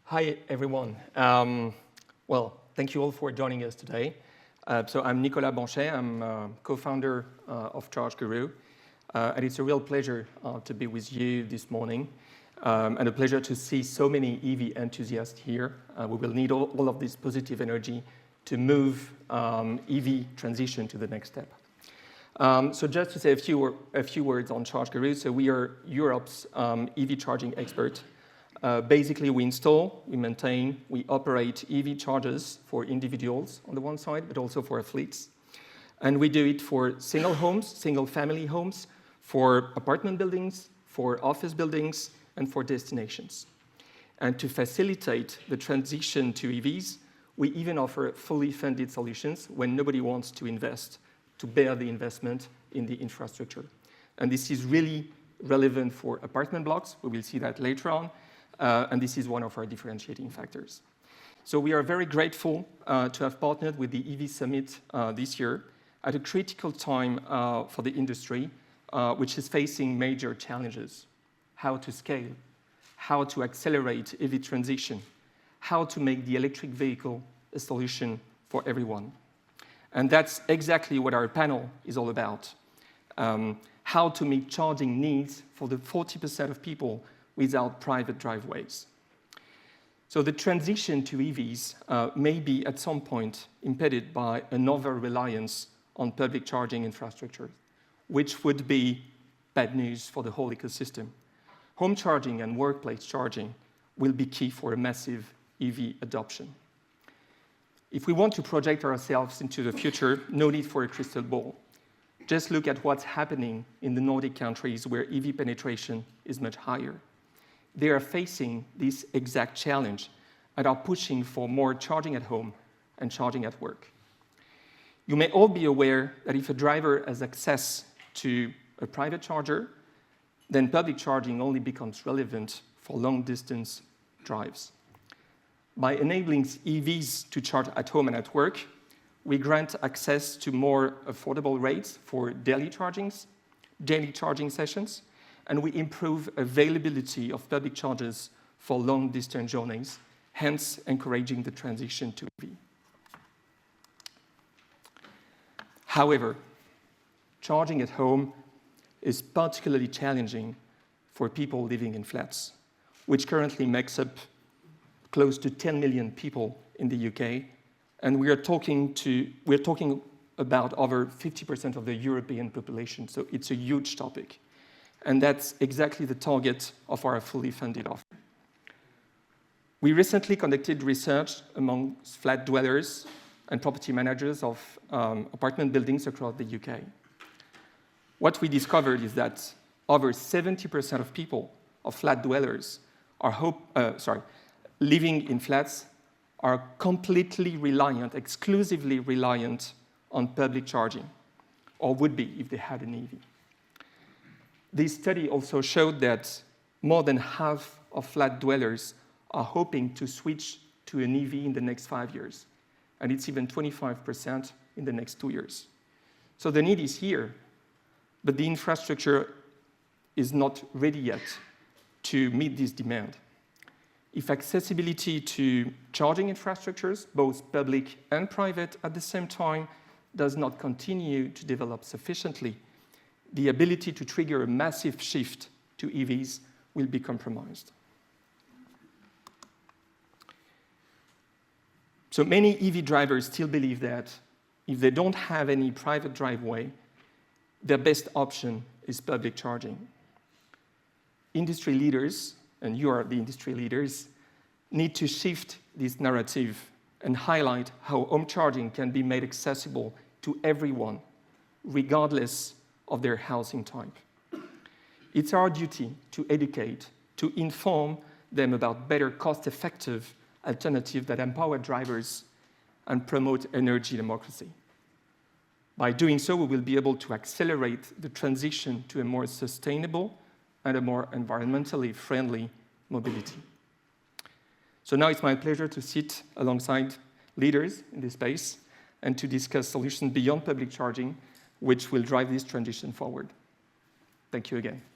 Hi, everyone. Well, thank you all for joining us today. So I'm Nicolas Banchet. I'm co-founder of ChargeGuru. And it's a real pleasure to be with you this morning, and a pleasure to see so many EV enthusiasts here. We will need all of this positive energy to move EV transition to the next step. So just to say a few words on ChargeGuru. So we are Europe's EV charging expert. Basically, we install, we maintain, we operate EV chargers for individuals on the one side, but also for fleets. And we do it for single homes, single family homes, for apartment buildings, for office buildings, and for destinations. And to facilitate the transition to EVs, we even offer fully funded solutions when nobody wants to invest, to bear the investment in the infrastructure. And this is really relevant for apartment blocks. We will see that later on. And this is one of our differentiating factors. So we are very grateful to have partnered with the EV Summit this year at a critical time for the industry, which is facing major challenges: how to scale, how to accelerate EV transition, how to make the electric vehicle a solution for everyone. And that's exactly what our panel is all about: how to meet charging needs for the 40% of people without private driveways. So the transition to EVs may be at some point impeded by an over-reliance on public charging infrastructure, which would be bad news for the whole ecosystem. Home charging and workplace charging will be key for a massive EV adoption. If we want to project ourselves into the future, no need for a crystal ball. Just look at what's happening in the Nordic countries where EV penetration is much higher. They are facing this exact challenge and are pushing for more charging at home and charging at work. You may all be aware that if a driver has access to a private charger, then public charging only becomes relevant for long-distance drives. By enabling EVs to charge at home and at work, we grant access to more affordable rates for daily charging sessions, and we improve availability of public chargers for long-distance journeys, hence encouraging the transition to EV. However, charging at home is particularly challenging for people living in flats, which currently makes up close to 10 million people in the UK, and we're talking about over 50% of the European population, so it's a huge topic. And that's exactly the target of our fully funded offer. We recently conducted research among flat dwellers and property managers of apartment buildings across the UK. What we discovered is that over 70% of people, of flat dwellers, living in flats, are completely reliant, exclusively reliant on public charging, or would be if they had an EV. This study also showed that more than half of flat dwellers are hoping to switch to an EV in the next 5 years, and it's even 25% in the next 2 years. So the need is here, but the infrastructure is not ready yet to meet this demand. If accessibility to charging infrastructures, both public and private at the same time, does not continue to develop sufficiently, the ability to trigger a massive shift to EVs will be compromised. So many EV drivers still believe that if they don't have any private driveway, their best option is public charging. Industry leaders, and you are the industry leaders, need to shift this narrative and highlight how home charging can be made accessible to everyone, regardless of their housing type. It's our duty to educate, to inform them about better cost-effective alternatives that empower drivers and promote energy democracy. By doing so, we will be able to accelerate the transition to a more sustainable and a more environmentally friendly mobility. So now it's my pleasure to sit alongside leaders in this space and to discuss solutions beyond public charging, which will drive this transition forward. Thank you again.